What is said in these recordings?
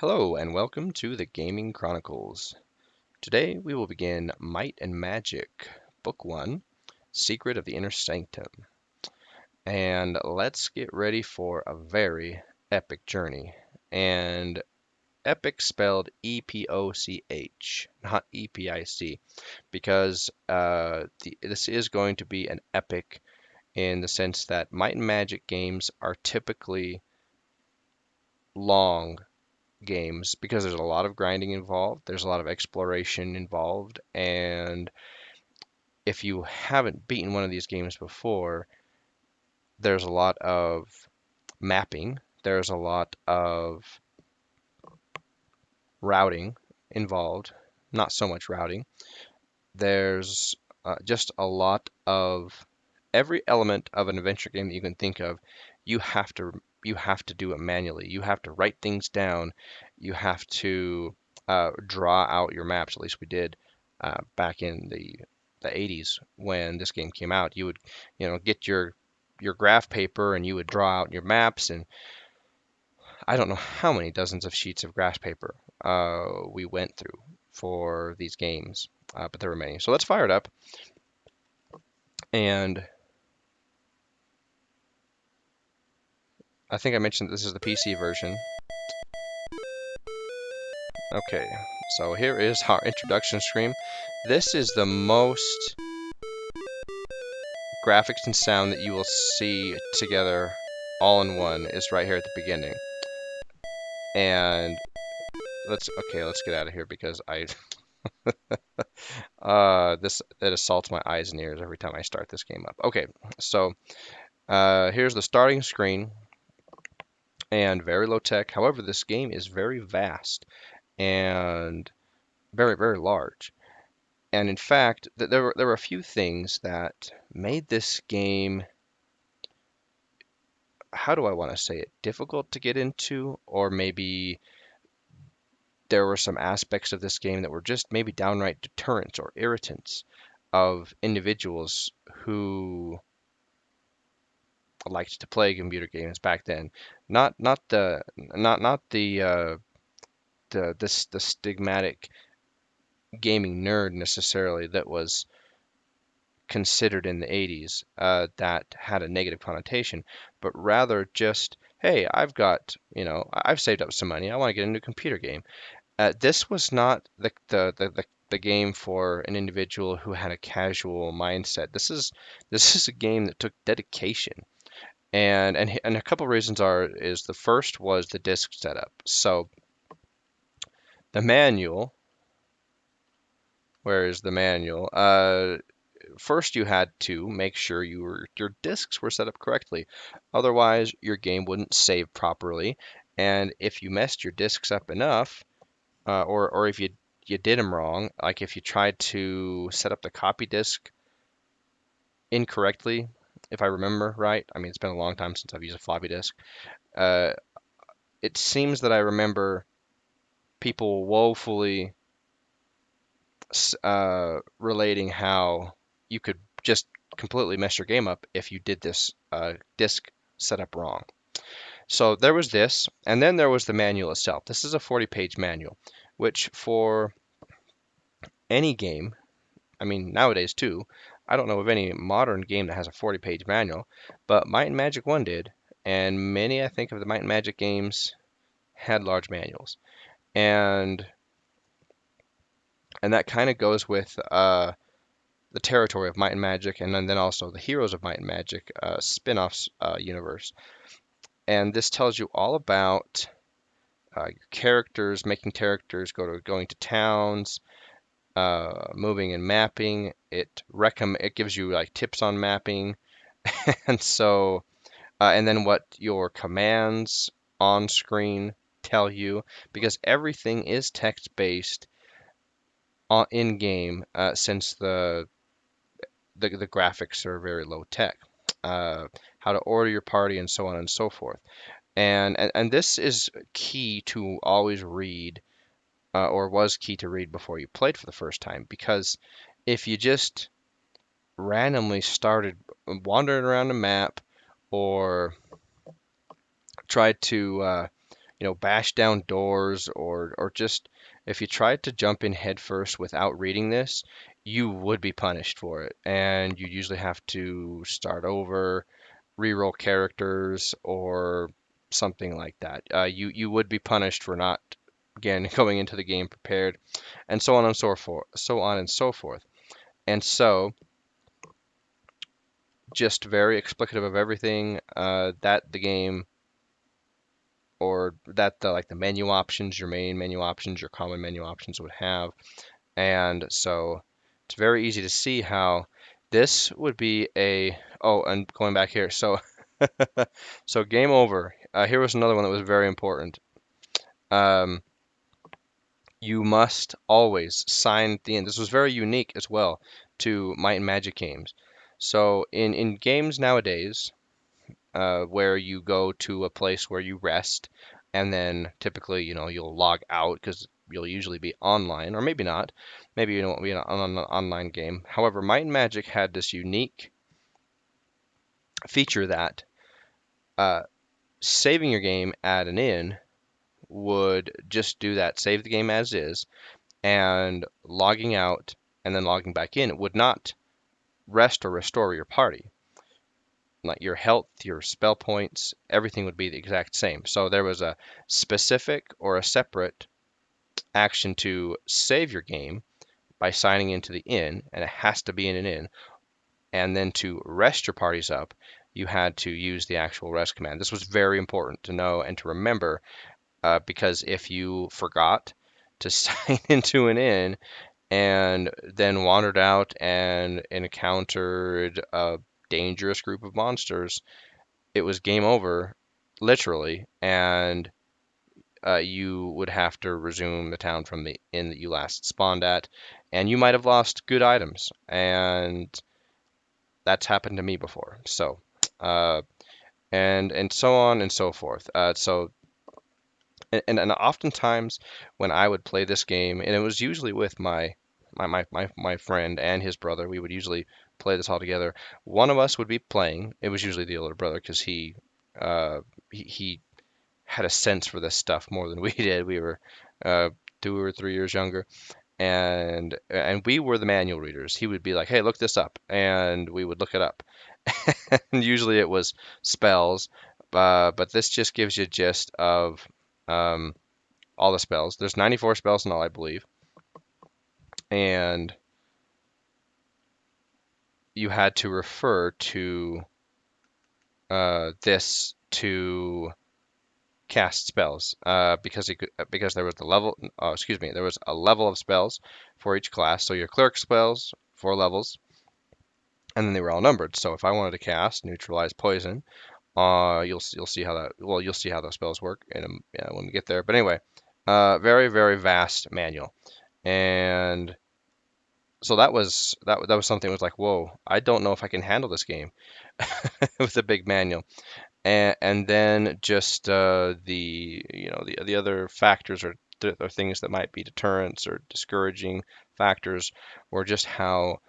Hello and welcome to the Gaming Chronicles. Today we will begin Might and Magic, Book 1, Secret of the Inner Sanctum. And let's get ready for a very epic journey. And epic spelled E-P-O-C-H, not E-P-I-C, because this is going to be an epic in the sense that Might and Magic games are typically long games because there's a lot of grinding involved, there's a lot of exploration involved, and if you haven't beaten one of these games before, there's a lot of mapping, there's a lot of routing involved, not so much routing. There's just a lot of every element of an adventure game that you can think of, you have to you have to do it manually. You have to write things down. You have to draw out your maps. At least we did back in the 80s when this game came out. You would, get your graph paper and you would draw out your maps. And I don't know how many dozens of sheets of graph paper we went through for these games, but there were many. So let's fire it up. And I think I mentioned this is the PC version. Okay, so here is our introduction screen. This is the most graphics and sound that you will see together all in one is right here at the beginning. And let's get out of here because that assaults my eyes and ears every time I start this game up. Okay, so here's the starting screen and very low tech. However, this game is very vast and very, very large. And in fact, there were a few things that made this game, how do I want to say it, difficult to get into, or maybe there were some aspects of this game that were just maybe downright deterrents or irritants of individuals who liked to play computer games back then. Not the stigmatic gaming nerd necessarily that was considered in the 80s that had a negative connotation, but rather just, hey, I've saved up some money. I want to get into a computer game. This was not the game for an individual who had a casual mindset. This is a game that took dedication. And a couple reasons is the first was the disk setup. So the manual, where is the manual? First you had to make sure your disks were set up correctly. Otherwise, your game wouldn't save properly. And if you messed your disks up enough, or if you did them wrong, like if you tried to set up the copy disk incorrectly, if I remember right, I mean, it's been a long time since I've used a floppy disk. Uh, it seems that I remember people woefully relating how you could just completely mess your game up if you did this disk setup wrong. So there was this, and then there was the manual itself. This is a 40-page manual, which for any game, I mean nowadays too, I don't know of any modern game that has a 40-page manual, but Might and Magic 1 did, and many I think of the Might and Magic games had large manuals. And that kind of goes with the territory of Might and Magic, and then also the Heroes of Might and Magic spin-offs universe. And this tells you all about your characters, making characters, going to towns, moving and mapping. It gives you like tips on mapping, and so and then what your commands on screen tell you, because everything is text based in game since the graphics are very low tech. How to order your party and so on and so forth. And this is key to always read, or was key to read before you played for the first time, because if you just randomly started wandering around a map or tried to bash down doors, or just if you tried to jump in headfirst without reading this, you would be punished for it, and you usually have to start over, reroll characters, or something like that. You would be punished for not, again, going into the game prepared, and so on and so forth, so on and so forth. And so, just very explicative of everything that the game, or that the like the menu options, your main menu options, your common menu options would have. And so it's very easy to see how this would be a, oh, and going back here, so so game over. Here was another one that was very important. Um, you must always sign at the end. This was very unique as well to Might and Magic games. So in games nowadays, where you go to a place where you rest, and then typically, you'll log out because you'll usually be online, or maybe not. Maybe you won't be on an online game. However, Might and Magic had this unique feature that uh, saving your game at an inn would just do that, save the game as is, and logging out and then logging back in, it would not rest or restore your party. Like your health, your spell points, everything would be the exact same. So there was a specific or a separate action to save your game by signing into the inn, and it has to be in an inn. And then to rest your parties up, you had to use the actual rest command. This was very important to know and to remember, because if you forgot to sign into an inn and then wandered out and encountered a dangerous group of monsters, it was game over, literally, and you would have to resume the town from the inn that you last spawned at, and you might have lost good items, and that's happened to me before. So, uh, and so on and so forth. And oftentimes when I would play this game, and it was usually with my friend and his brother, we would usually play this all together. One of us would be playing. It was usually the older brother because he had a sense for this stuff more than we did. We were uh, 2 or 3 years younger, and we were the manual readers. He would be like, "Hey, look this up," and we would look it up. And usually it was spells, but this just gives you a gist of um, all the spells. There's 94 spells in all, I believe, and you had to refer to this to cast spells, because there was the level. Excuse me, there was a level of spells for each class. So your cleric spells, 4 levels, and then they were all numbered. So if I wanted to cast neutralize poison, you'll see how that, well, you'll see how those spells work yeah, when we get there. But anyway, very very vast manual, and so that was something that was like, whoa, I don't know if I can handle this game with a big manual. And then just the other factors, or things that might be deterrents or discouraging factors, or just how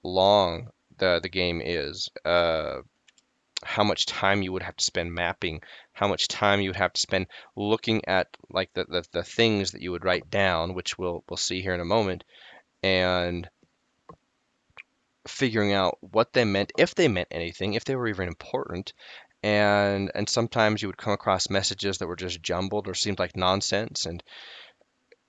long the game is, how much time you would have to spend mapping, how much time you would have to spend looking at like the things that you would write down, which we'll see here in a moment, and figuring out what they meant, if they meant anything, if they were even important. And sometimes you would come across messages that were just jumbled or seemed like nonsense, and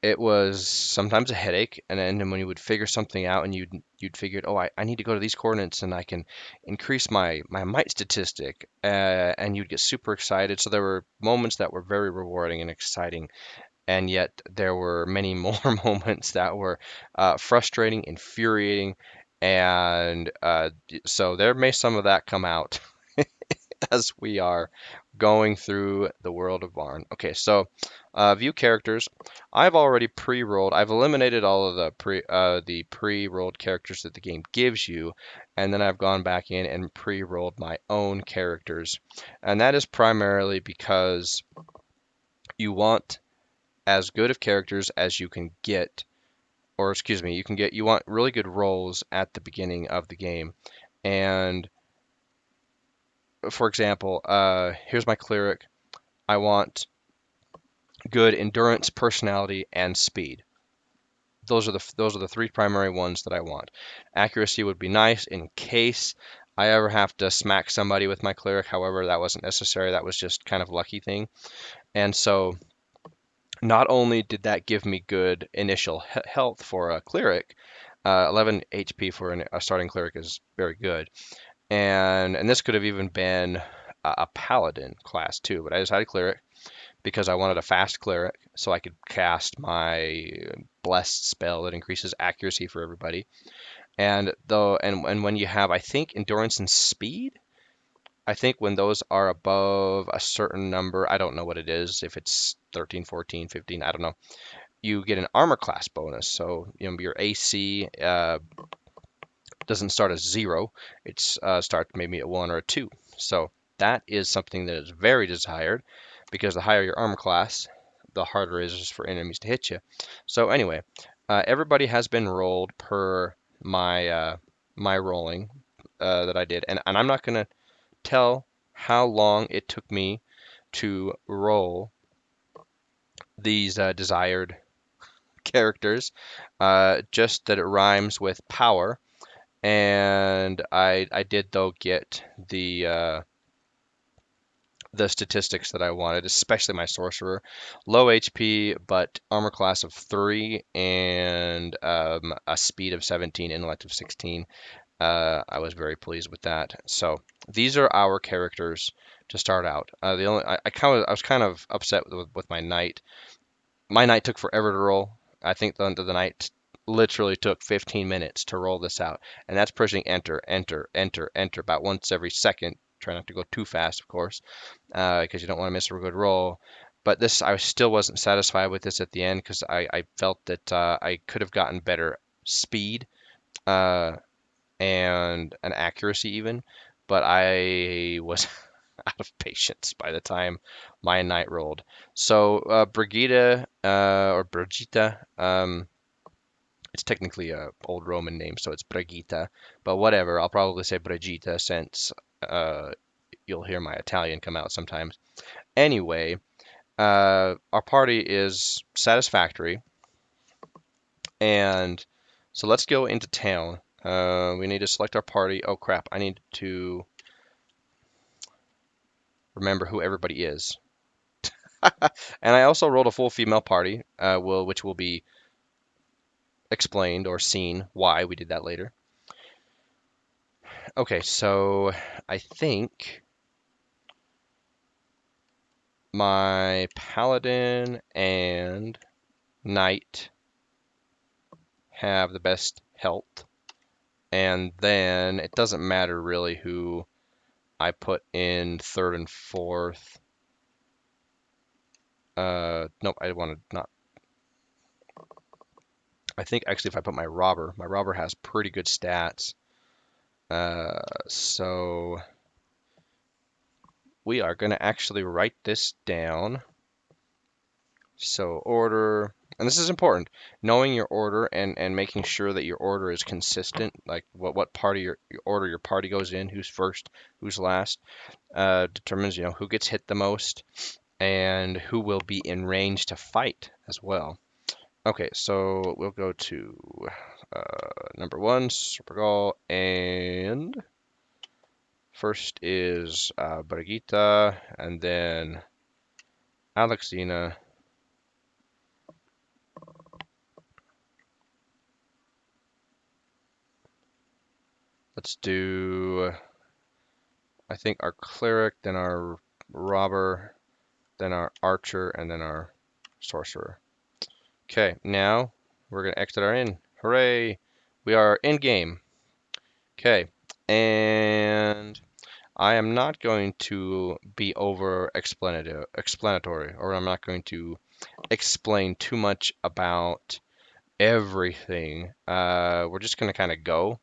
it was sometimes a headache. And then when you would figure something out, and you'd figured, oh, I need to go to these coordinates and I can increase my might statistic, and you'd get super excited. So there were moments that were very rewarding and exciting, and yet there were many more moments that were frustrating, infuriating, and so there may some of that come out as we are going through the world of Barn. Okay, so view characters. I've already pre-rolled. I've eliminated all of the pre-rolled characters that the game gives you, and then I've gone back in and pre-rolled my own characters, and that is primarily because you want as good of characters as you can get, or excuse me, you want really good rolls at the beginning of the game. And for example, here's my cleric. I want good endurance, personality, and speed. Those are the three primary ones that I want. Accuracy would be nice in case I ever have to smack somebody with my cleric. However, that wasn't necessary. That was just kind of lucky thing. And so not only did that give me good initial health for a cleric, 11 HP for a starting cleric is very good. And this could have even been a paladin class too, but I decided cleric because I wanted a fast cleric so I could cast my blessed spell that increases accuracy for everybody. And when you have, I think, endurance and speed, I think when those are above a certain number, I don't know what it is, if it's 13, 14, 15, I don't know, you get an armor class bonus. So, your AC doesn't start as 0, it starts maybe at 1 or a 2. So that is something that is very desired because the higher your armor class, the harder it is for enemies to hit you. So anyway, everybody has been rolled per my rolling that I did, and I'm not going to tell how long it took me to roll these desired characters, just that it rhymes with power. And I did though get the statistics that I wanted, especially my sorcerer. Low HP, but armor class of 3 and a speed of 17, intellect of 16. I was very pleased with that. So these are our characters to start out. The only I was kind of upset with my knight. My knight took forever to roll. I think the knight literally took 15 minutes to roll this out, and that's pushing enter, enter, enter, enter about once every second. Try not to go too fast, of course, because you don't want to miss a good roll. But this, I still wasn't satisfied with this at the end because I felt that I could have gotten better speed uh, and an accuracy even, but I was out of patience by the time my knight rolled. So Brigida or Brigitta, it's technically a old Roman name, so it's Brigitta, but whatever. I'll probably say Brigitta since uh, you'll hear my Italian come out sometimes. Anyway, our party is satisfactory, and so let's go into town. We need to select our party. Oh crap, I need to remember who everybody is. And I also rolled a full female party, which will be explained or seen why we did that later. Okay, so I think my paladin and knight have the best health, and then it doesn't matter really who I put in third and fourth. Nope, I want to not. I think actually if I put my robber has pretty good stats. So we are going to actually write this down. So order, and this is important, knowing your order and making sure that your order is consistent, like what part of your order your party goes in, who's first, who's last, determines, who gets hit the most and who will be in range to fight as well. Okay, so we'll go to number 1, Supergall, and first is Brigitta, and then Alexina. Let's do, I think, our cleric, then our robber, then our archer, and then our sorcerer. Okay, now we're going to exit our inn. Hooray! We are in game. Okay, and I am not going to be over explanatory, or I'm not going to explain too much about everything. We're just going to kind of go,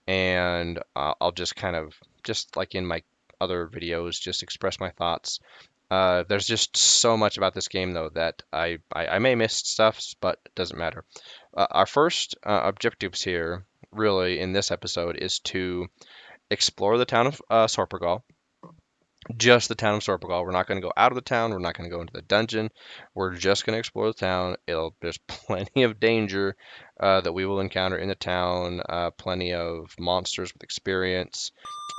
and I'll just kind of, just like in my other videos, just express my thoughts. There's just so much about this game, though, that I may miss stuff, but it doesn't matter. Our first objectives here, really, in this episode, is to explore the town of Sorpagal, just the town of Sorpagal. We're not going to go out of the town. We're not going to go into the dungeon. We're just going to explore the town. There's plenty of danger that we will encounter in the town, plenty of monsters with experience,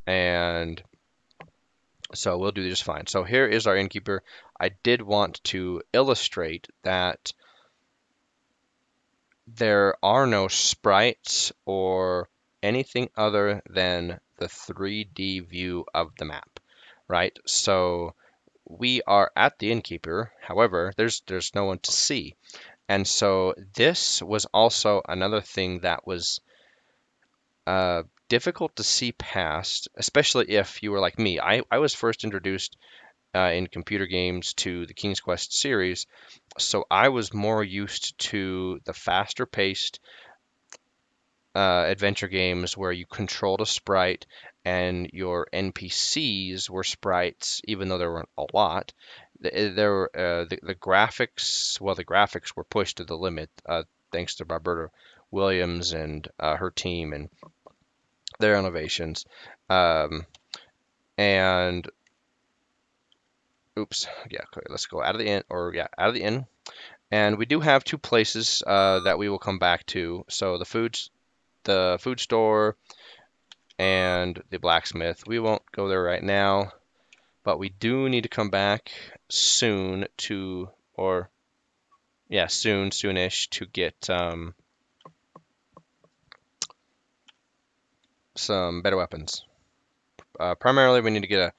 and so we'll do just fine. So here is our innkeeper. I did want to illustrate that there are no sprites or anything other than the 3D view of the map, right? So we are at the innkeeper. However, there's no one to see. And so this was also another thing that was difficult to see past, especially if you were like me. I was first introduced in computer games to the King's Quest series, so I was more used to the faster paced adventure games where you controlled a sprite and your NPCs were sprites, even though there weren't a lot. The graphics, well, the graphics were pushed to the limit thanks to Roberta Williams and her team and their innovations. Um, and oops, yeah, okay, let's go out of the inn, or yeah, out of the inn. And we do have two places that we will come back to. So the food store and the blacksmith. We won't go there right now, but we do need to come back soon to, or yeah, soonish to get some better weapons. Primarily, we need to get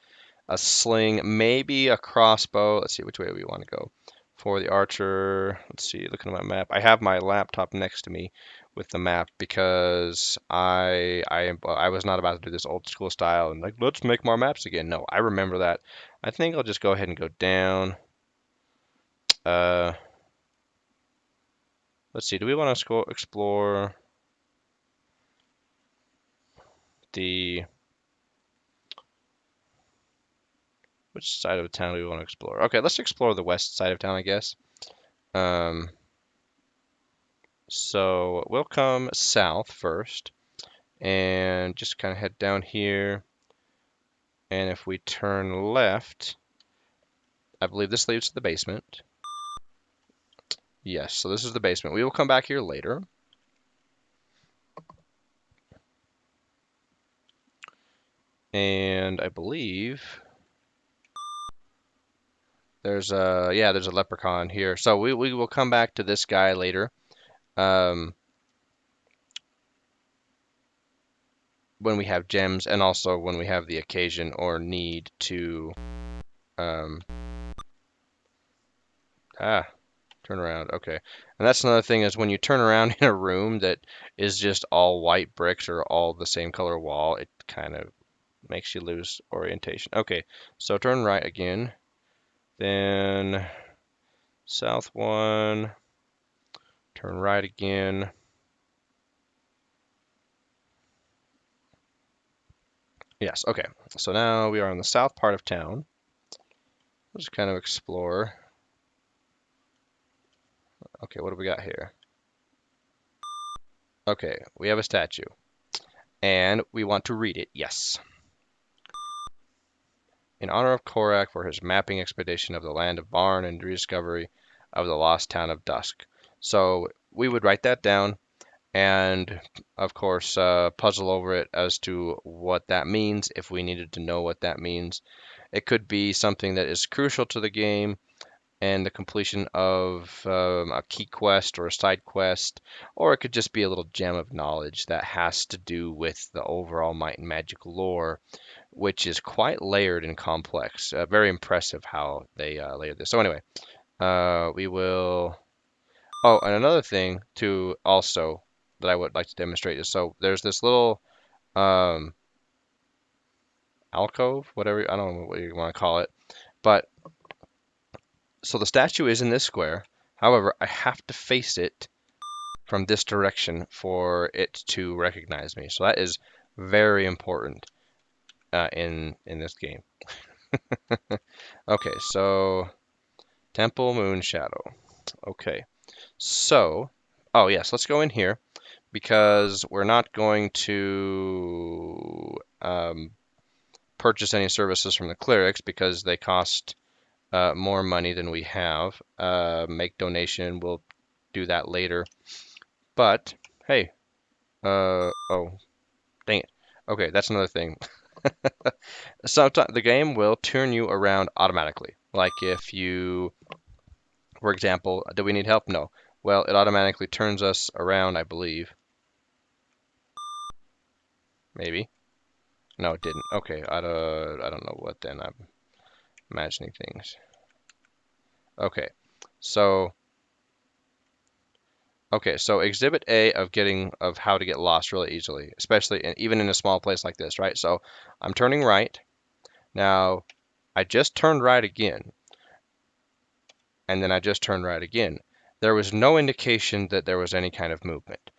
a sling, maybe a crossbow. Let's see which way we want to go. For the archer, let's see, looking at my map. I have my laptop next to me with the map because I was not about to do this old school style and like let's make more maps again. No, I remember that. I think I'll just go ahead and go down. Uh, let's see. Do we want to explore the which side of town do we want to explore? Okay, let's explore the west side of town, I guess. Um, so we'll come south first and just kind of head down here. And if we turn left, I believe this leads to the basement. Yes, so this is the basement. We will come back here later. And I believe there's a leprechaun here. So we will come back to this guy later. Um, when we have gems and also when we have the occasion or need to um, ah turn around. Okay. And that's another thing is when you turn around in a room that is just all white bricks or all the same color wall, it kind of makes you lose orientation. Okay, so turn right again, then south one, turn right again. Yes, okay. So now we are in the south part of town. Let's kind of explore. Okay, what do we got here? Okay, we have a statue. And we want to read it, yes. In honor of Korak for his mapping expedition of the land of Barn and rediscovery of the lost town of Dusk. So we would write that down and, of course, puzzle over it as to what that means if we needed to know what that means. It could be something that is crucial to the game and the completion of a key quest or a side quest, or it could just be a little gem of knowledge that has to do with the overall Might and Magic lore, which is quite layered and complex. Very impressive how they layered this. So anyway, we will. Oh, and another thing too, also that I would like to demonstrate is so there's this little um, alcove, whatever I don't know what you want to call it, but so the statue is in this square. However, I have to face it from this direction for it to recognize me. So that is very important in this game. Okay, so Temple Moon Shadow. Okay, so oh yes, let's go in here because we're not going to purchase any services from the clerics because they cost more money than we have. Make donation, we'll do that later. But hey, oh, dang it. Okay, that's another thing. Sometimes the game will turn you around automatically. Like if you, for example, do we need help? No. Well, it automatically turns us around, I believe. Maybe. No, it didn't. Okay, I don't know what then. I'm imagining things. Okay, so Exhibit A of how to get lost really easily, especially even in a small place like this, right? So I'm turning right. Now I just turned right again, and then I just turned right again. There was no indication that there was any kind of movement.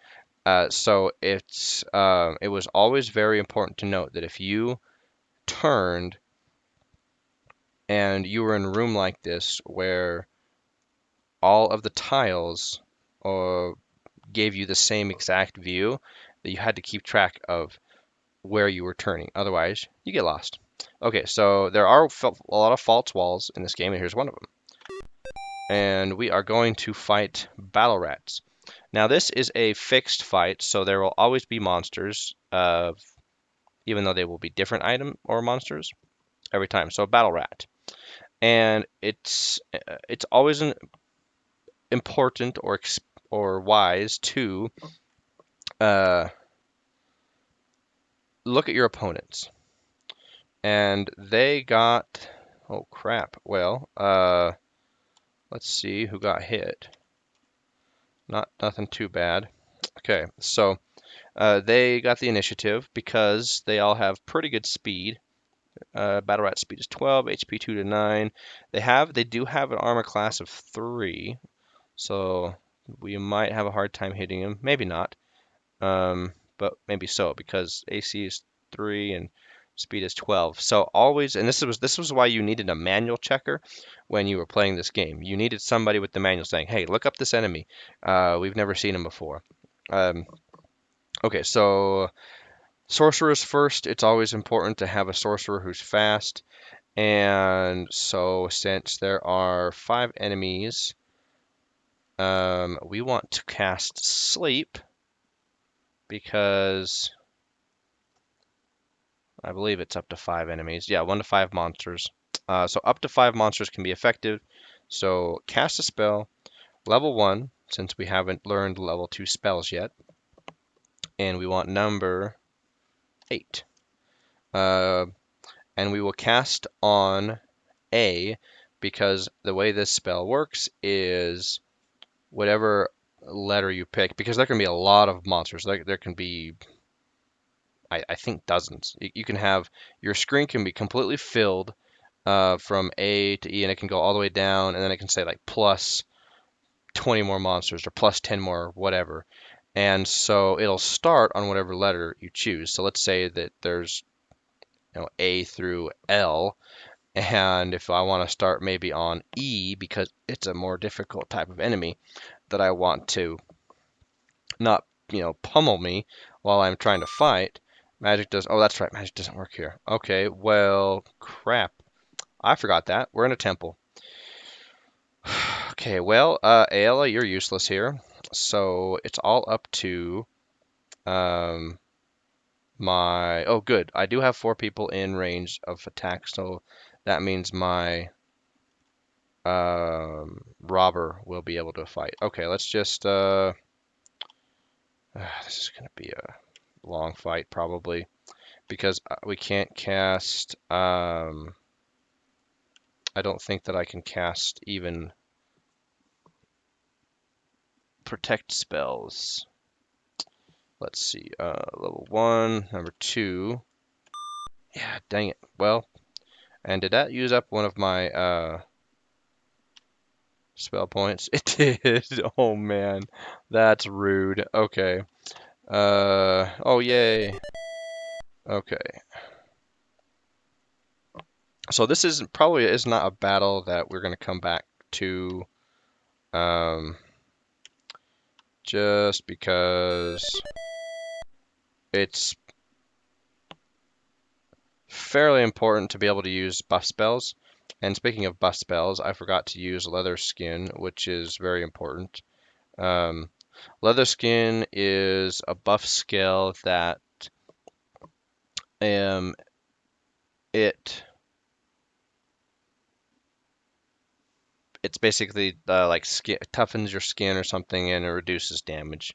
So it was always very important to note that if you turned and you were in a room like this where all of the tiles gave you the same exact view, that you had to keep track of where you were turning. Otherwise, you get lost. Okay, so there are a lot of false walls in this game, and here's one of them. And we are going to fight battle rats. Now, this is a fixed fight, so there will always be monsters, even though they will be different item or monsters every time. So, battle rat. And it's always important or wise to uh, look at your opponents. And they got, oh crap. Well, let's see who got hit. Nothing too bad. Okay, so they got the initiative because they all have pretty good speed. Battle Rat speed is 12, HP 2 to 9. They do have an armor class of 3, so we might have a hard time hitting him. Maybe not, but maybe so because AC is 3 and speed is 12. So always, and this was why you needed a manual checker when you were playing this game. You needed somebody with the manual saying, "Hey, look up this enemy. We've never seen him before." Okay, so sorcerers first. It's always important to have a sorcerer who's fast. And so since there are 5 enemies, we want to cast sleep because I believe it's up to 5 enemies. Yeah, 1 to 5 monsters. So up to 5 monsters can be effective. So cast a spell, level 1, since we haven't learned level 2 spells yet. And we want number 8. And we will cast on A because the way this spell works is whatever letter you pick, because there can be a lot of monsters. There can be, I think, dozens. You can have, your screen can be completely filled from A to E, and it can go all the way down, and then it can say like plus 20 more monsters or plus 10 more, whatever. And so it'll start on whatever letter you choose. So let's say that there's A through L, and if I want to start maybe on E because it's a more difficult type of enemy that I want to not, pummel me while I'm trying to fight. Oh, that's right, magic doesn't work here. Okay, well, crap. I forgot that. We're in a temple. Okay, well, Ayla, you're useless here. So it's all up to um, oh, good. I do have 4 people in range of attack, so that means my robber will be able to fight. Okay, let's just, this is going to be a long fight probably because we can't cast, I don't think that I can cast even protect spells. Let's see, level 1, number 2. Yeah, dang it. Well, and did that use up one of my spell points? It did. Oh man, that's rude. Okay. Oh yay. Okay. So this is probably is not a battle that we're gonna come back to, um, just because it's fairly important to be able to use buff spells. And speaking of buff spells, I forgot to use Leather Skin, which is very important. Um, Leather Skin is a buff skill that um, it it's basically like skin, toughens your skin or something, and it reduces damage.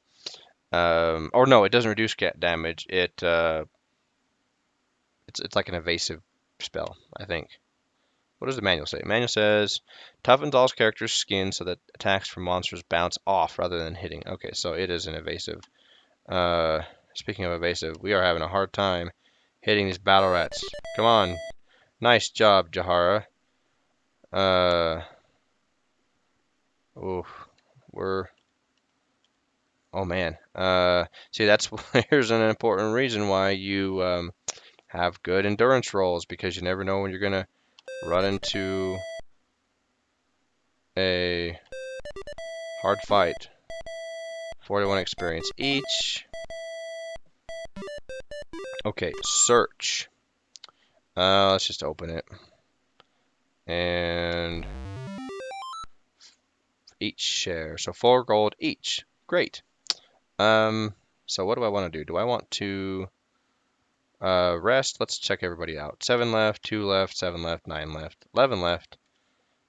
Or no, it doesn't reduce damage. It's like an evasive spell, I think. What does the manual say? The manual says toughens all characters' skin so that attacks from monsters bounce off rather than hitting. Okay, so it is an evasive. Uh, Speaking of evasive, we are having a hard time hitting these battle rats. Come on, nice job, Jahara. Uh, oof, we're oh man. See that's here's an important reason why you have good endurance rolls because you never know when you're gonna run into a hard fight. 41 experience each. Okay, search. Let's just open it. And each share. So 4 gold each. Great. Um, so what do I want to do? Do I want to rest? Let's check everybody out. 7 left, 2 left, 7 left, 9 left, 11 left,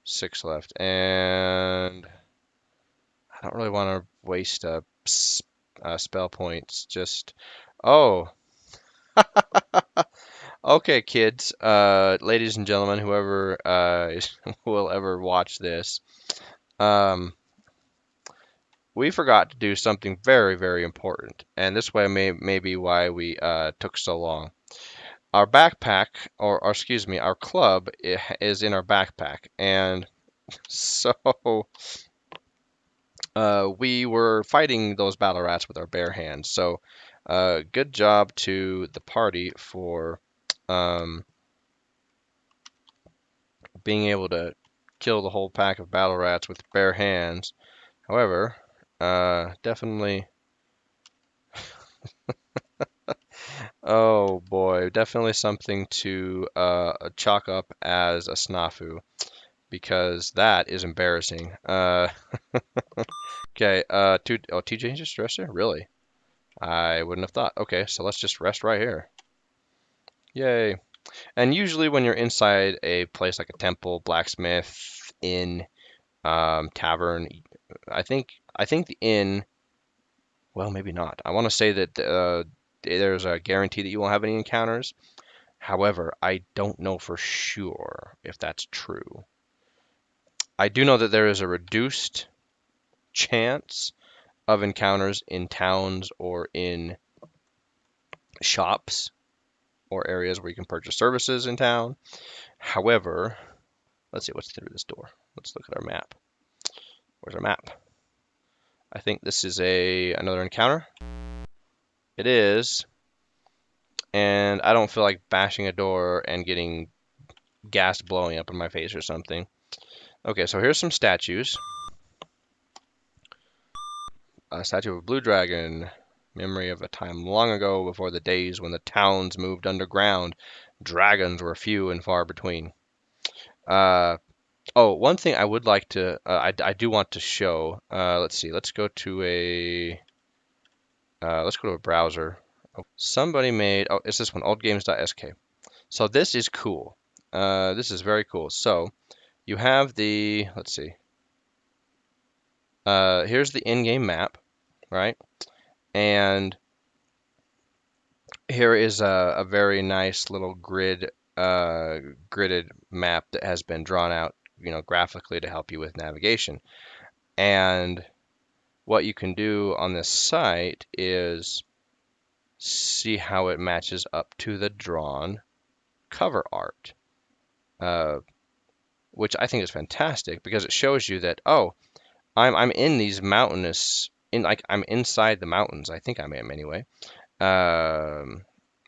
6 left. And I don't really want to waste spell points. Just, oh, okay, kids, ladies and gentlemen, whoever will ever watch this. Um, we forgot to do something very, very important, and this way may be why we took so long. Our backpack, or excuse me, our club is in our backpack, and so we were fighting those battle rats with our bare hands. So good job to the party for um, being able to kill the whole pack of battle rats with bare hands. However, definitely. Oh boy, definitely something to chalk up as a snafu because that is embarrassing. Okay, TJ just rest there? Really? I wouldn't have thought. Okay, so let's just rest right here. Yay. And usually when you're inside a place like a temple, blacksmith, inn, tavern, I think the inn, well, maybe not. I want to say that there's a guarantee that you won't have any encounters. However, I don't know for sure if that's true. I do know that there is a reduced chance of encounters in towns or in shops or areas where you can purchase services in town. However, let's see what's through this door. Let's look at our map. Where's our map? I think this is another encounter. It is, and I don't feel like bashing a door and getting gas blowing up in my face or something. Okay, so here's some statues. A statue of a blue dragon, memory of a time long ago before the days when the towns moved underground. Dragons were few and far between. Uh, oh, one thing I would like to, I do want to show. Let's see. Let's go to a browser. Somebody made. Oh, it's this one. Oldgames.sk. So this is cool. This is very cool. So you have the. Let's see. Here's the in-game map, right? And here is a very nice little gridded map that has been drawn out, graphically to help you with navigation. And what you can do on this site is see how it matches up to the drawn cover art, uh, which I think is fantastic because it shows you that, oh, I'm in these mountainous, I'm inside the mountains. I think I am anyway. Yeah,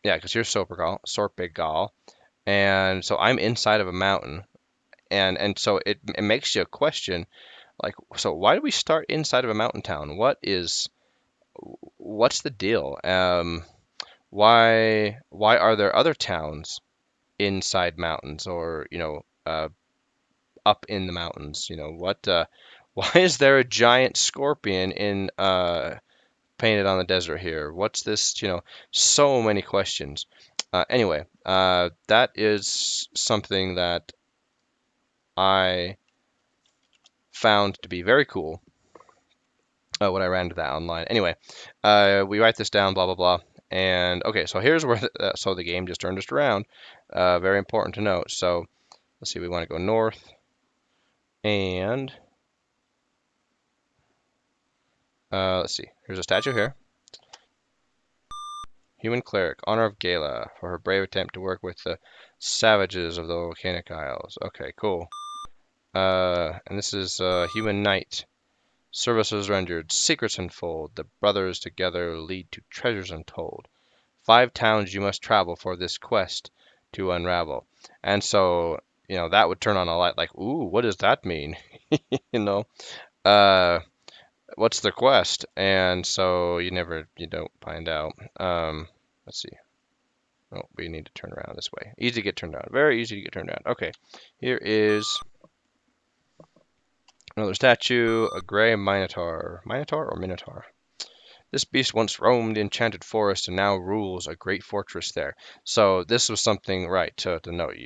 because here's Sorpegal, and so I'm inside of a mountain, and so it makes you question, like, so why do we start inside of a mountain town? What's the deal? Why are there other towns inside mountains or, up in the mountains. Why is there a giant scorpion in painted on the desert here? What's this? So many questions. Anyway, that is something that I found to be very cool when I ran into that online. Anyway, we write this down, blah blah blah, and okay, so here's where so the game just turned us around. Very important to note. So let's see, we want to go north, and let's see, here's a statue here. Human cleric, honor of Gala for her brave attempt to work with the savages of the volcanic isles. Okay, cool. And this is human knight. Services rendered, secrets unfold, the brothers together lead to treasures untold. 5 towns you must travel for this quest to unravel. And so, that would turn on a light like, ooh, what does that mean? You know, uh, what's the quest? And so you don't find out. Let's see. Oh, we need to turn around this way. Easy to get turned around. Very easy to get turned around. Okay, here is another statue, a gray minotaur. Minotaur or minotaur? This beast once roamed the enchanted forest and now rules a great fortress there. So this was something, right, to note.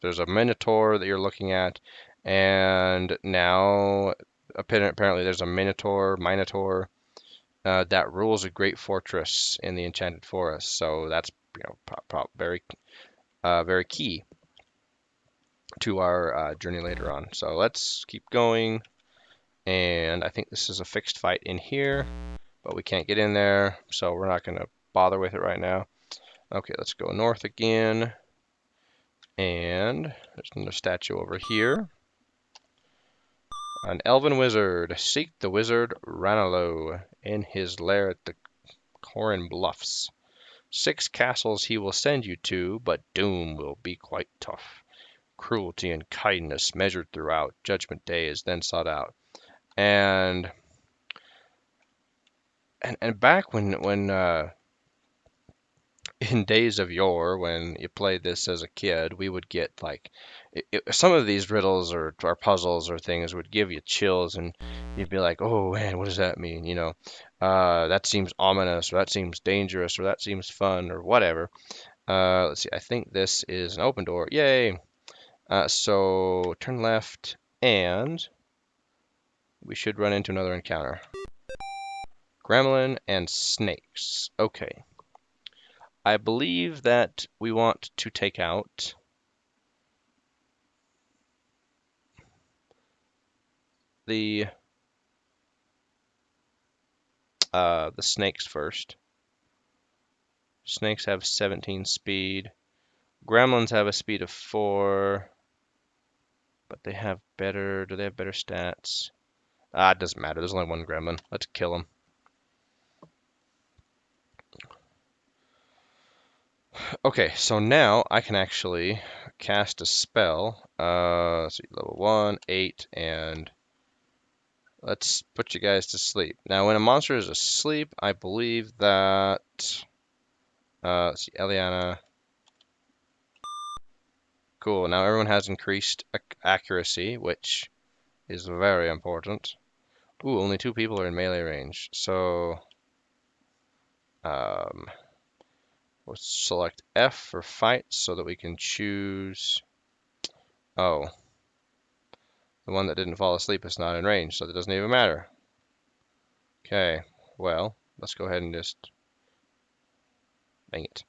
There's a minotaur that you're looking at, and now apparently there's a minotaur, that rules a great fortress in the enchanted forest. So that's very key to our journey later on. So let's keep going. And I think this is a fixed fight in here, but we can't get in there, so we're not going to bother with it right now. Okay, let's go north again. And there's another statue over here. An elven wizard. Seek the wizard Ranallo in his lair at the Corin Bluffs. 6 castles he will send you to, but doom will be quite tough. Cruelty and kindness measured throughout. Judgment Day is then sought out. And back when in days of yore, when you played this as a kid, we would get like some of these riddles or puzzles or things would give you chills, and you'd be like, "Oh man, what does that mean?" That seems ominous, or that seems dangerous, or that seems fun, or whatever. Let's see. I think this is an open door. Yay! So turn left, and we should run into another encounter. Gremlin and snakes. Okay. I believe that we want to take out the snakes first. Snakes have 17 speed. Gremlins have a speed of 4, but they have better. Do they have better stats? It doesn't matter. There's only one gremlin. Let's kill him. Okay, so now I can actually cast a spell. Let's see, level 1, 8, and let's put you guys to sleep. Now, when a monster is asleep, I believe that. Let's see, Eliana. Cool, now everyone has increased accuracy, which is very important. Ooh, only 2 people are in melee range. So, we'll select F for fight so that we can choose. Oh, the one that didn't fall asleep is not in range, so that doesn't even matter. Okay, well, let's go ahead and just. Dang it.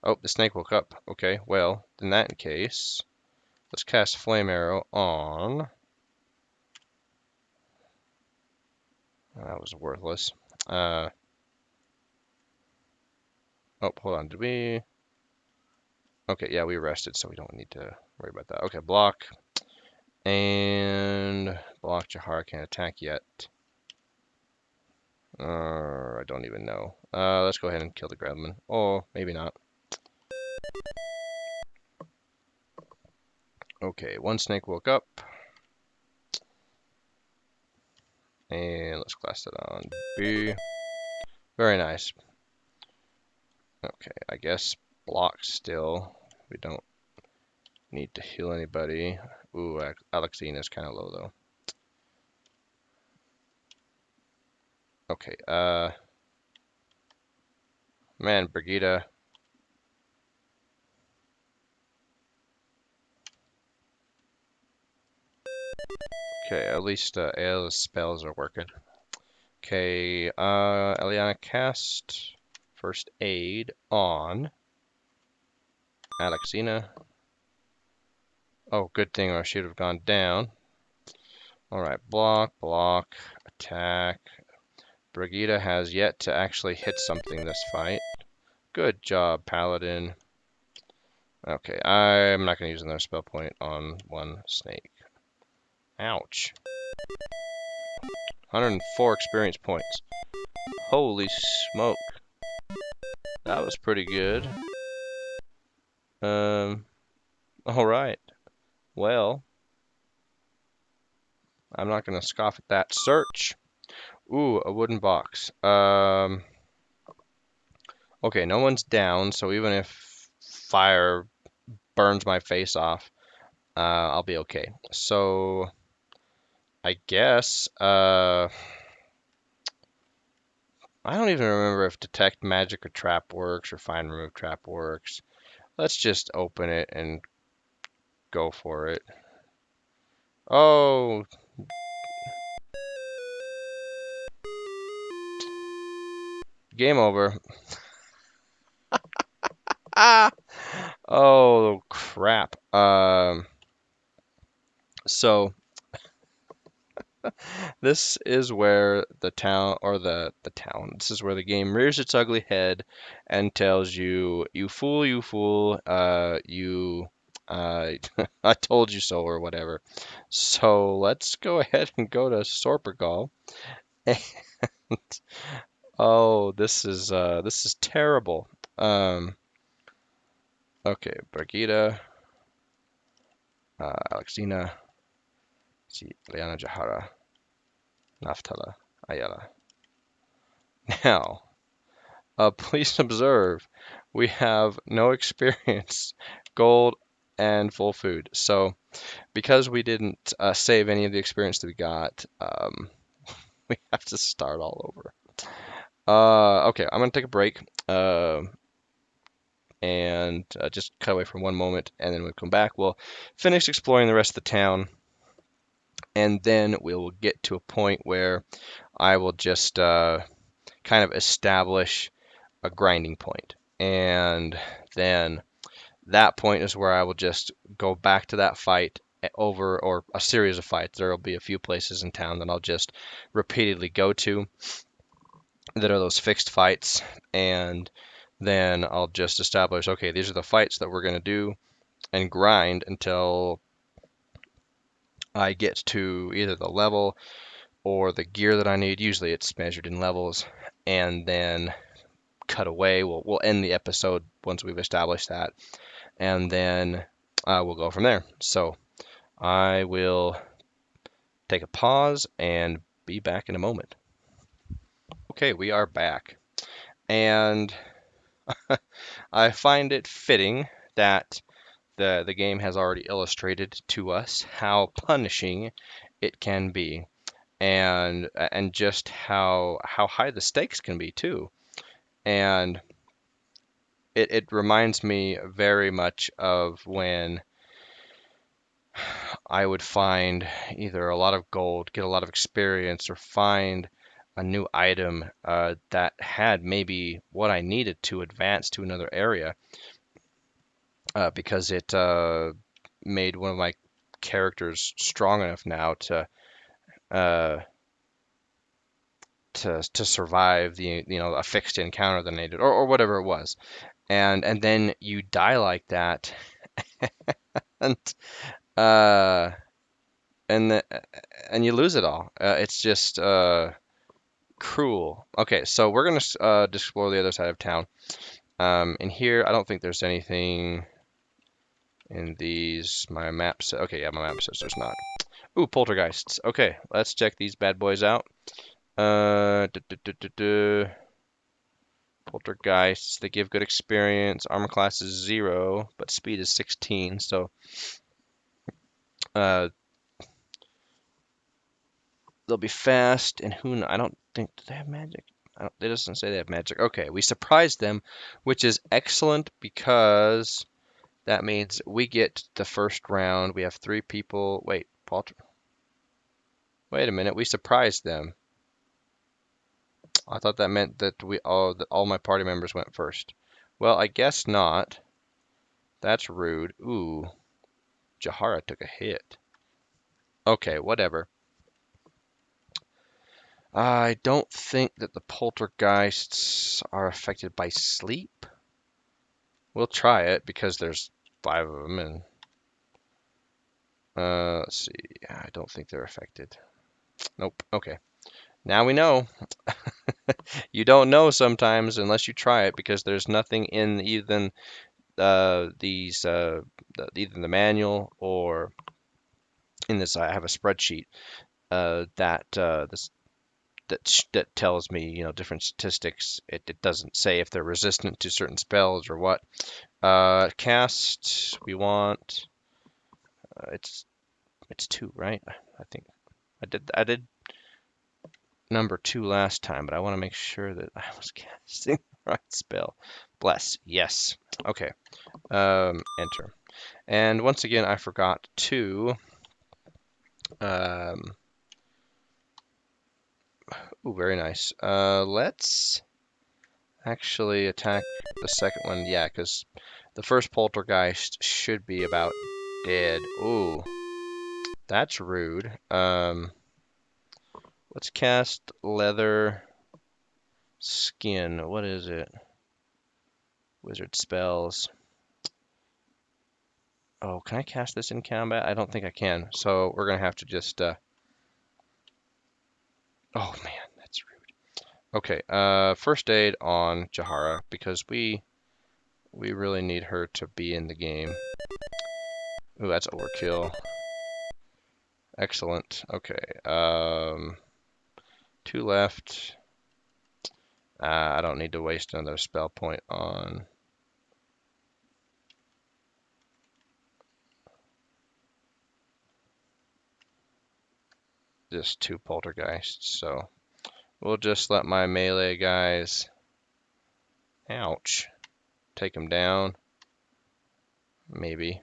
Oh, the snake woke up. Okay, well, in that case, let's cast Flame Arrow on. That was worthless. Oh, hold on. Did we? Okay, yeah, we rested, so we don't need to worry about that. Okay, block. And block. Jahar can't attack yet. I don't even know. Let's go ahead and kill the gremlin. Oh, maybe not. Okay, one snake woke up. And let's class that on B. Very nice. Okay, I guess block still. We don't need to heal anybody. Ooh, Alexina is kind of low though. Okay, man, Brigida. Okay, at least Ayla's spells are working. Okay, Eliana cast first aid on Alexina. Oh, good thing or she would have gone down. Alright, block, block, attack. Brigida has yet to actually hit something this fight. Good job, Paladin. Okay, I'm not going to use another spell point on one snake. Ouch. 104 experience points. Holy smoke. That was pretty good. Alright. Well, I'm not going to scoff at that. Search. Ooh, a wooden box. Okay, no one's down, so even if fire burns my face off, I'll be okay. So, I guess, I don't even remember if detect magic or trap works or find remove trap works. Let's just open it and go for it. Oh, game over. Ah! Oh, crap. So this is where the town, or the town, this is where the game rears its ugly head and tells you, you fool, I told you so, or whatever. So let's go ahead and go to Sorpergal. Oh, this is terrible. Um, okay, Brigida, Alexina, see, Liana Jahara, Naftala, Ayala. Now, please observe, we have no experience, gold, and full food. So, because we didn't save any of the experience that we got, we have to start all over. Okay, I'm gonna take a break and just cut away for one moment, and then we'll come back. We'll finish exploring the rest of the town, and then we will get to a point where I will just kind of establish a grinding point. And then that point is where I will just go back to that fight over, or a series of fights. There will be a few places in town that I'll just repeatedly go to that are those fixed fights, and then I'll just establish, okay, these are the fights that we're going to do and grind until I get to either the level or the gear that I need. Usually it's measured in levels, and then cut away. We'll end the episode once we've established that, and then we'll go from there. So I will take a pause and be back in a moment. Okay, we are back, and I find it fitting that the game has already illustrated to us how punishing it can be, and just how high the stakes can be too. And it reminds me very much of when I would find either a lot of gold, get a lot of experience, or find a new item that had maybe what I needed to advance to another area, because it made one of my characters strong enough now uh, to survive the a fixed encounter that I needed, or whatever it was. And then you die like that, and uh, and the, and you lose it all. It's just cruel. Okay, so we're gonna explore the other side of town. In here, I don't think there's anything in these. My map says, okay, yeah, my map says there's not. Ooh, poltergeists. Okay, let's check these bad boys out. Uh, duh, duh, duh, duh, duh. Poltergeists, they give good experience. Armor class is 0, but speed is 16. So uh, they'll be fast. And I don't think, do they have magic? It doesn't say they have magic. Okay, we surprised them, which is excellent because that means we get the first round. We have 3 people. Wait, wait a minute. We surprised them. I thought that meant that all my party members went first. Well, I guess not. That's rude. Ooh, Jahara took a hit. Okay, whatever. I don't think that the poltergeists are affected by sleep. We'll try it because there's 5 of them, and let's see. I don't think they're affected. Nope. Okay. Now we know. You don't know sometimes unless you try it because there's nothing in even either the manual or in this. I have a spreadsheet that tells me, different statistics. It doesn't say if they're resistant to certain spells or what. Cast, we want, it's 2, right? I think I did number 2 last time, but I want to make sure that I was casting the right spell. Bless, yes. Okay. Enter. And once again, I forgot to. Um, Very nice. Let's actually attack the second one. Yeah, because the first poltergeist should be about dead. Ooh, that's rude. Let's cast leather skin. What is it? Wizard spells. Oh, can I cast this in combat? I don't think I can. So we're gonna have to just. Oh man, that's rude. Okay. First aid on Jahara because we really need her to be in the game. Ooh, that's overkill. Excellent. Okay. 2 left. I don't need to waste another spell point on. Just 2 poltergeists, so we'll just let my melee guys, ouch, take them down. Maybe.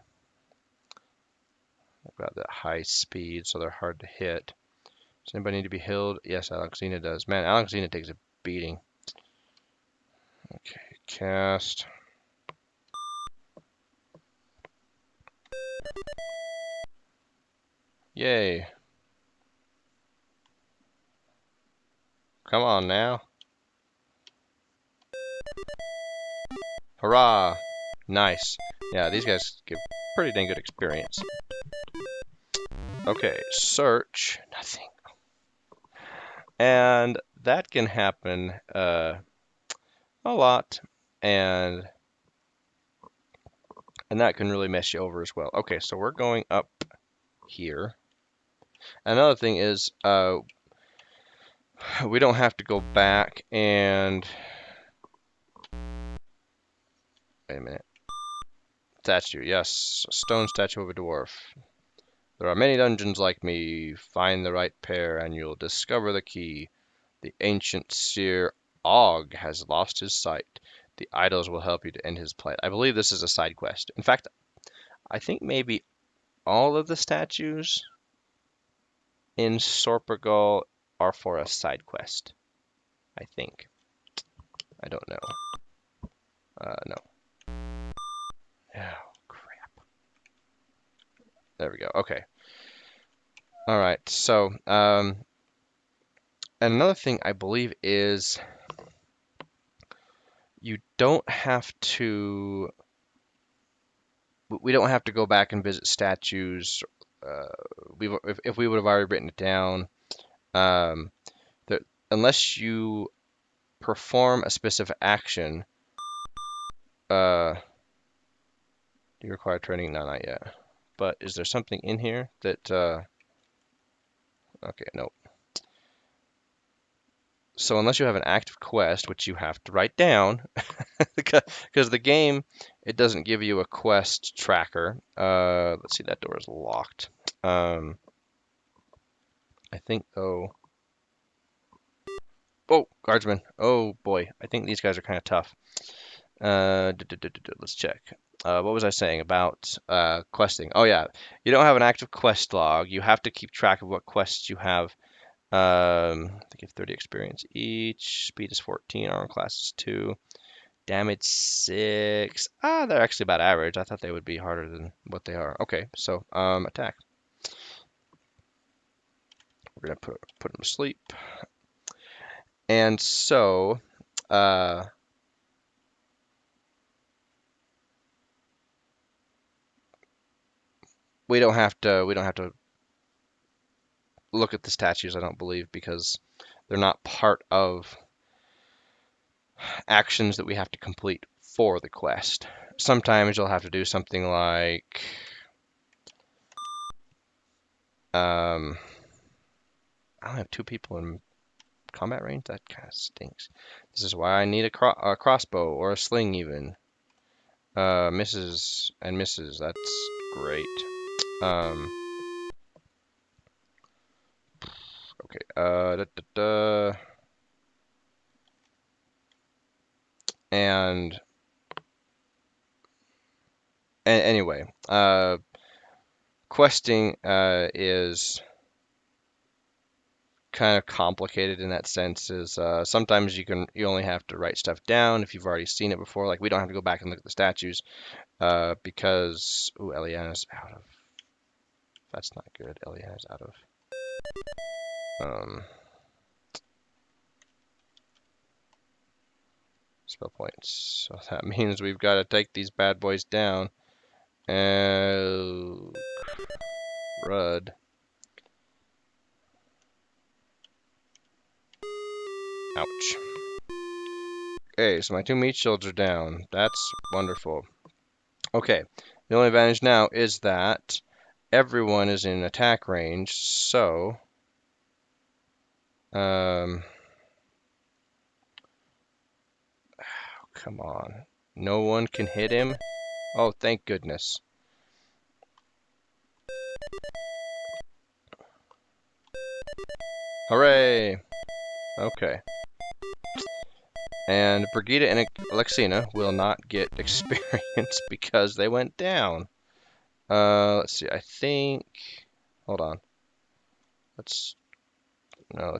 I've got that high speed, so they're hard to hit. Does anybody need to be healed? Yes, Alexina does. Man, Alexina takes a beating. Okay, cast. Yay. Come on now. Hurrah! Nice. Yeah, these guys give pretty dang good experience. Okay, search. Nothing. And that can happen a lot, and that can really mess you over as well. Okay, so we're going up here. Another thing is we don't have to go back and wait a minute. Statue, yes, stone statue of a dwarf. There are many dungeons like me. Find the right pair and you'll discover the key. The ancient seer Og has lost his sight. The idols will help you to end his plight. I believe this is a side quest. In fact, I think maybe all of the statues in Sorpergal are for a side quest. I think. I don't know. No. Oh, crap. There we go. Okay. All right. So, another thing I believe is you don't have to. We don't have to go back and visit statues. If we would have already written it down, um, that unless you perform a specific action, do you require training? No, not yet. But is there something in here that? Okay, no. So unless you have an active quest, which you have to write down, because the game, it doesn't give you a quest tracker. Let's see, that door is locked. I think though. Oh, guardsmen. Oh boy, I think these guys are kind of tough. Let's check. What was I saying about questing? Oh yeah, you don't have an active quest log. You have to keep track of what quests you have. They give 30 experience each. Speed is 14. Armor class is 2. Damage 6. Ah, they're actually about average. I thought they would be harder than what they are. Okay, so attack. We're gonna put them to sleep. And so, uh, we don't have to look at the statues, I don't believe, because they're not part of actions that we have to complete for the quest. Sometimes you'll have to do something like I don't have 2 people in combat range. That kind of stinks. This is why I need a crossbow or a sling even. Misses and misses. That's great. Um, okay. And anyway, questing is kind of complicated in that sense. Is sometimes you only have to write stuff down if you've already seen it before. Like we don't have to go back and look at the statues because Eliana's out of. That's not good. Eliana's out of. Um, Spell points. So that means we've got to take these bad boys down. Crud. Ouch. Okay, so my 2 meat shields are down. That's wonderful. Okay, the only advantage now is that everyone is in attack range, so come on. No one can hit him? Oh, thank goodness. Hooray! Okay. And Brigida and Alexina will not get experience because they went down. Let's see. I think. Hold on. Let's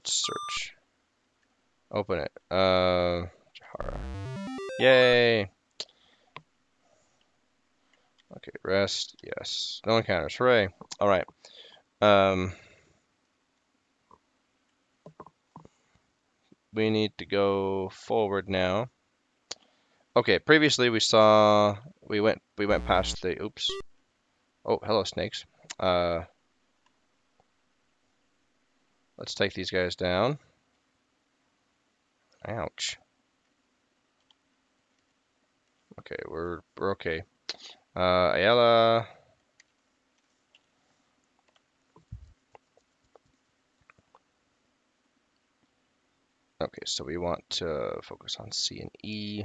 search. Open it. Jahara. Yay! Okay, rest. Yes. No encounters. Hooray! All right. We need to go forward now. Okay, previously we went past the oops. Oh, hello snakes. Let's take these guys down. Ouch. Okay, we're okay. Ayala. Okay, so we want to focus on C and E.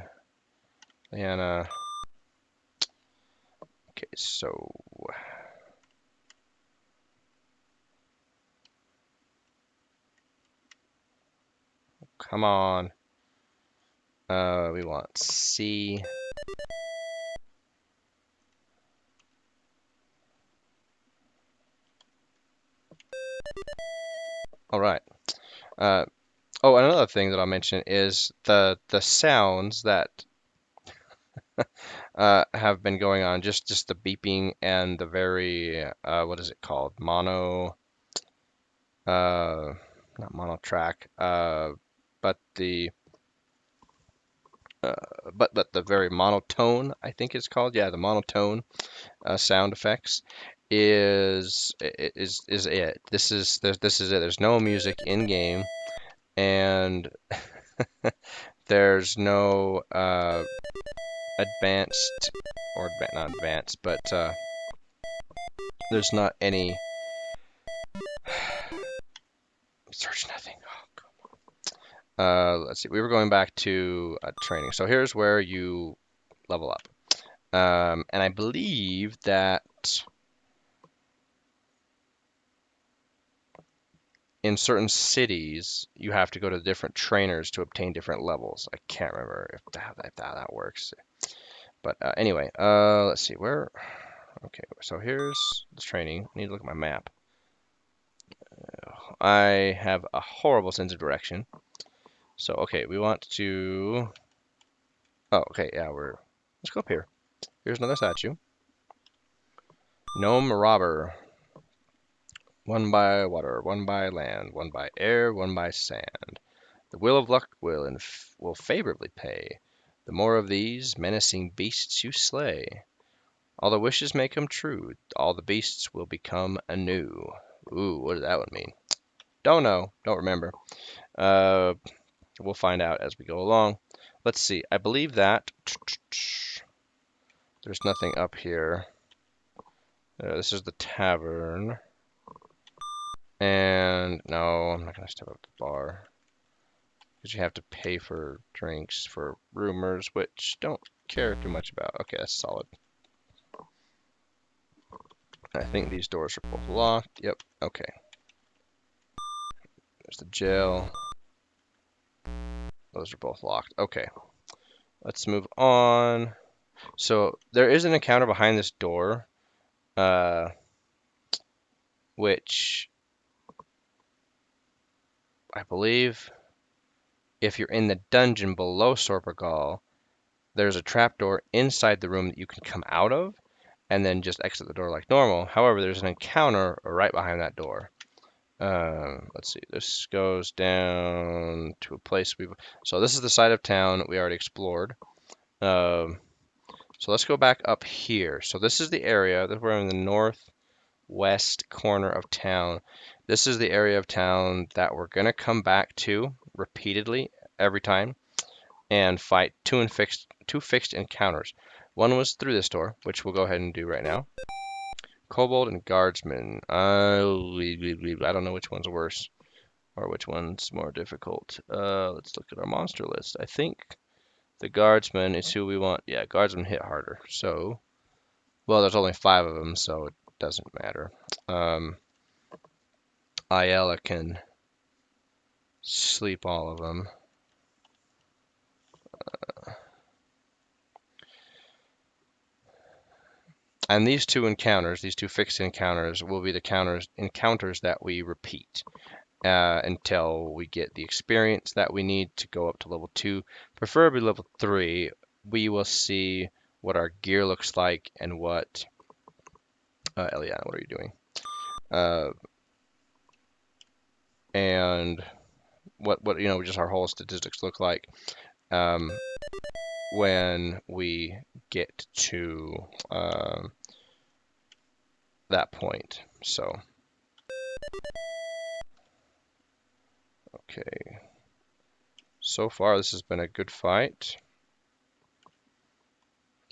Diana. Okay, so come on. We want C. All right. Oh, and another thing that I'll mention is the sounds that have been going on, just the beeping and the very what is it called? Not mono track, but the but the very monotone, I think it's called. Yeah, the monotone sound effects is it. This is it. There's no music in game, and there's no advanced or not advanced, but there's not any search nothing. Oh, Let's see. We were going back to training. So here's where you level up. And I believe that in certain cities, you have to go to different trainers to obtain different levels. I can't remember if that works. But anyway, let's see where. Okay, so here's the training. I need to look at my map. I have a horrible sense of direction. So okay, we want to. Oh, okay, yeah, Let's go up here. Here's another statue. Gnome robber. One by water, one by land, one by air, one by sand. The wheel of luck will favorably pay. The more of these menacing beasts you slay, all the wishes may come true. All the beasts will become anew. Ooh, what does that one mean? Don't know. Don't remember. Uh, we'll find out as we go along. Let's see. I believe that there's nothing up here. This is the tavern. And no, I'm not gonna step up the bar. Because you have to pay for drinks for roomers, which don't care too much about. Okay, that's solid. I think these doors are both locked. Yep, okay. There's the jail. Those are both locked. Okay, let's move on. So there is an encounter behind this door, which I believe if you're in the dungeon below Sorpagal, there's a trapdoor inside the room that you can come out of and then just exit the door like normal. However, there's an encounter right behind that door. Let's see. This goes down to a place So this is the side of town we already explored. So let's go back up here. So this is the area that we're in the northwest corner of town. This is the area of town that we're gonna come back to repeatedly every time and fight two fixed encounters. One was through this door, which we'll go ahead and do right now. Kobold and Guardsman. I don't know which one's worse or which one's more difficult. Let's look at our monster list. I think the Guardsman is who we want. Yeah, Guardsman hit harder. So, well, there's only 5 of them, so it doesn't matter. Ayala can sleep all of them. And these two fixed encounters, will be the encounters that we repeat until we get the experience that we need to go up to level 2, preferably level 3. We will see what our gear looks like and what... Eliana, what are you doing? And what just our whole statistics look like when we get to that point. So, okay. So far, this has been a good fight.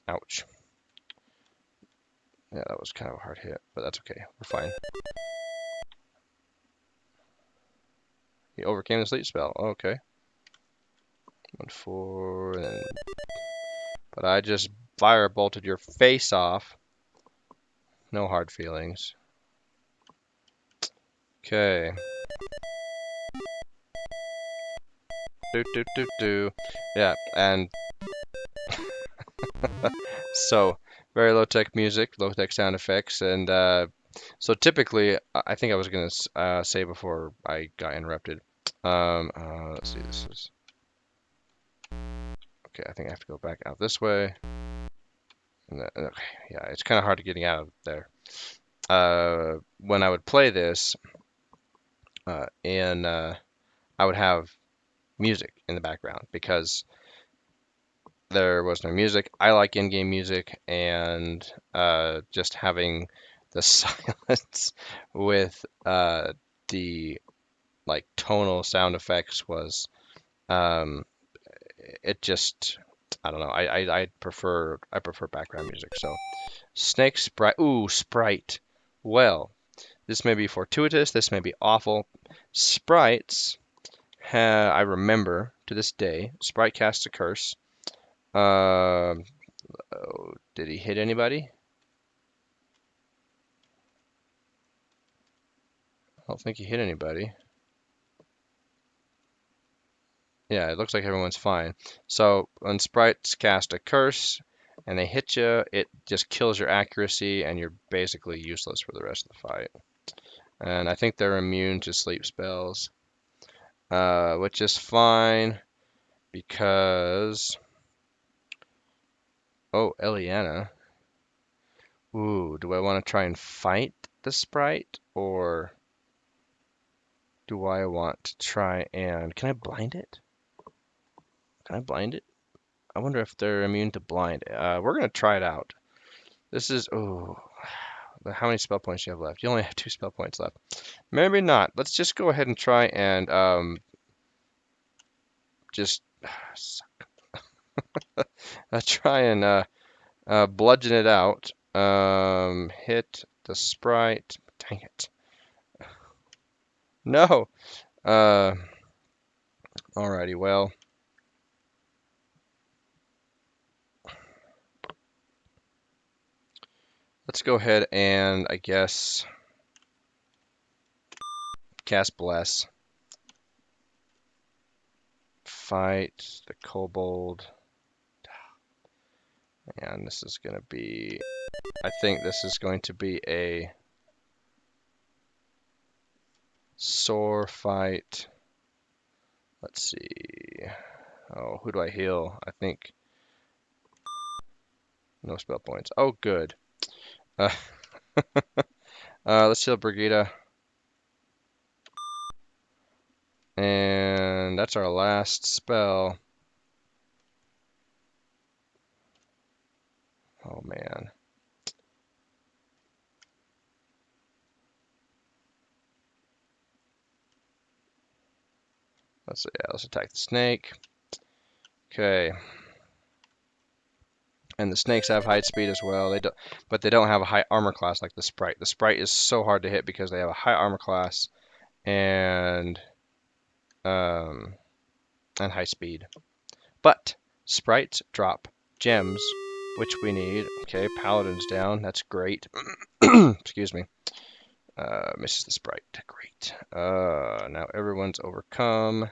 Ouch. Yeah, that was kind of a hard hit, but that's okay. We're fine. He overcame the sleep spell. Oh, okay. 1, 4, and then... But I just fire bolted your face off. No hard feelings. Okay. Do. Yeah, and so very low-tech music, low-tech sound effects, and so typically, I think I was gonna say before I got interrupted. Let's see, this is okay. I think I have to go back out this way. Okay, yeah, it's kind of hard to getting out of there. When I would play this, I would have music in the background because there was no music. I like in-game music, and just having the silence with the like tonal sound effects was it just I don't know. I prefer background music. So Snake Sprite. Ooh, Sprite. Well, this may be fortuitous. This may be awful. Sprites I remember to this day, Sprite cast a curse. Um, oh, did he hit anybody? I don't think he hit anybody. Yeah, it looks like everyone's fine. So when sprites cast a curse and they hit you, it just kills your accuracy and you're basically useless for the rest of the fight. And I think they're immune to sleep spells, which is fine because... Oh, Eliana. Ooh, do I want to try and fight the sprite or do I want to try and... Can I blind it? Can I blind it? I wonder if they're immune to blind. We're gonna try it out. This is... Oh, how many spell points do you have left? You only have 2 spell points left. Maybe not. Let's just go ahead and try and just try and bludgeon it out. Hit the sprite. Dang it. No. Uh, Alrighty. Well, let's go ahead and I guess cast bless. Fight the kobold. And this is going to be, I think this is going to be a sore fight. Let's see. Oh, who do I heal? I think no spell points. Oh, good. Uh, let's heal Brigida. And that's our last spell. Oh, man. Let's attack the snake. Okay. And the snakes have high speed as well. But they don't have a high armor class like the sprite. The sprite is so hard to hit because they have a high armor class and high speed. But sprites drop gems, which we need. Okay, paladin's down. That's great. Excuse me. Misses the sprite. Great. Now everyone's overcome.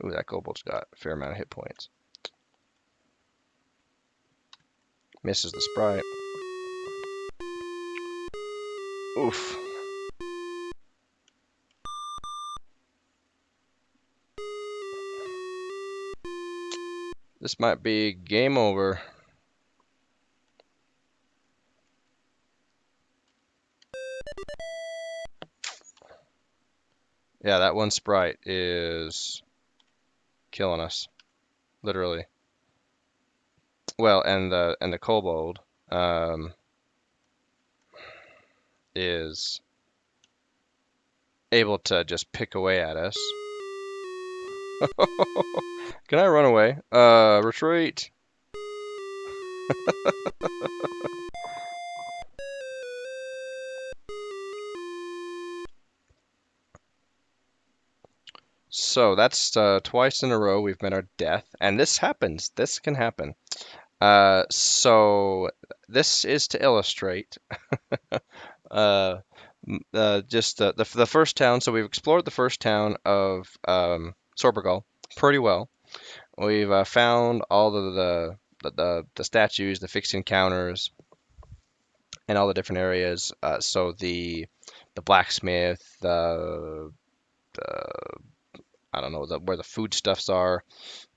Ooh, that kobold's got a fair amount of hit points. Misses the sprite. Oof. This might be game over. Yeah, that one sprite is killing us, literally. Well, and the kobold is able to just pick away at us. Can I run away? Retreat. So that's twice in a row we've met our death, and this happens. This can happen. So this is to illustrate just the first town. So we've explored the first town of Sorbergal pretty well. We've found all of the statues, the fixed encounters, and all the different areas. So the blacksmith, the I don't know where the foodstuffs are,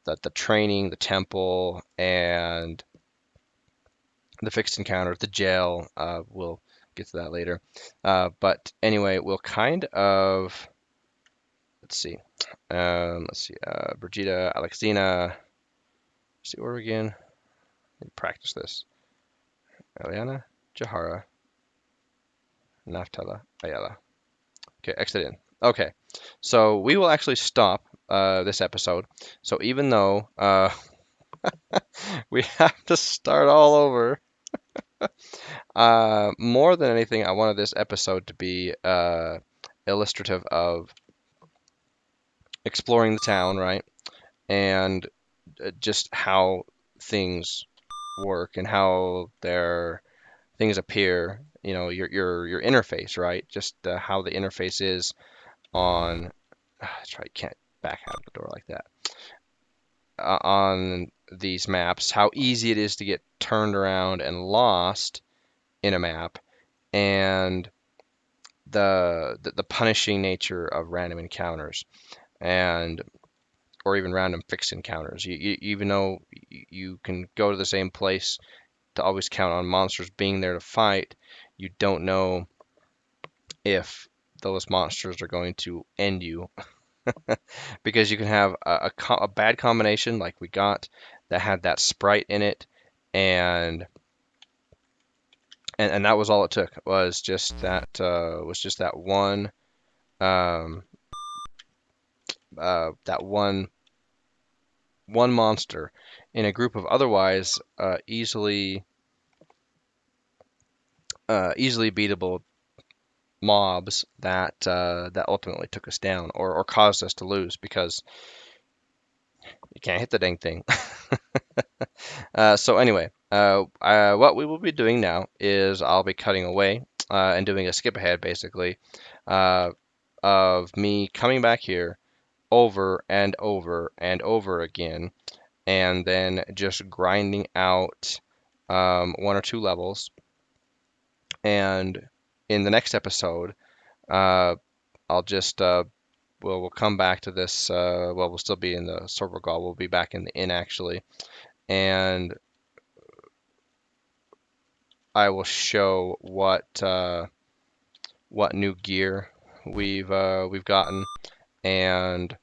the training, the temple, and the fixed encounter, the jail. We'll get to that later. But anyway, we'll kind of let's see. Brigida, Alexina. Let's see order again. Let me practice this. Eliana, Jahara, Naftala, Ayala. Okay, exit in. Okay, so we will actually stop this episode. So even though we have to start all over, more than anything, I wanted this episode to be illustrative of exploring the town, right? And just how things work and how their things appear. Your interface, right? Just how the interface is on. That's right. You can't back out of the door like that. On these maps, how easy it is to get turned around and lost in a map, and the punishing nature of random encounters, and or even random fixed encounters. Even though you can go to the same place to always count on monsters being there to fight, you don't know if those monsters are going to end you because you can have a bad combination like we got that had that sprite in it, and and that was all it took was just um, that one monster in a group of otherwise easily beatable mobs that ultimately took us down or caused us to lose because you can't hit the dang thing. So anyway, what we will be doing now is I'll be cutting away and doing a skip ahead basically uh, of me coming back here over and over and over again, and then just grinding out one or two levels. And in the next episode, uh, I'll just we'll come back to this. Well, we'll still be in the Sorbogal. We'll be back in the inn actually, and I will show what new gear we've gotten and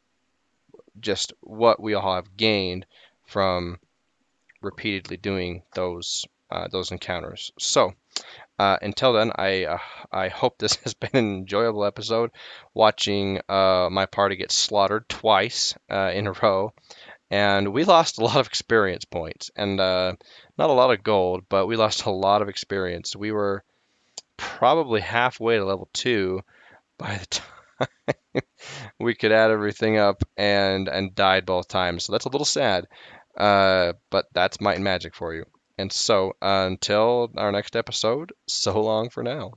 just what we all have gained from repeatedly doing those encounters. So until then, I hope this has been an enjoyable episode. Watching my party get slaughtered twice in a row, and we lost a lot of experience points and not a lot of gold, but we lost a lot of experience. We were probably halfway to level 2 by the time we could add everything up and died both times. So that's a little sad. But that's Might and Magic for you. And so until our next episode, so long for now.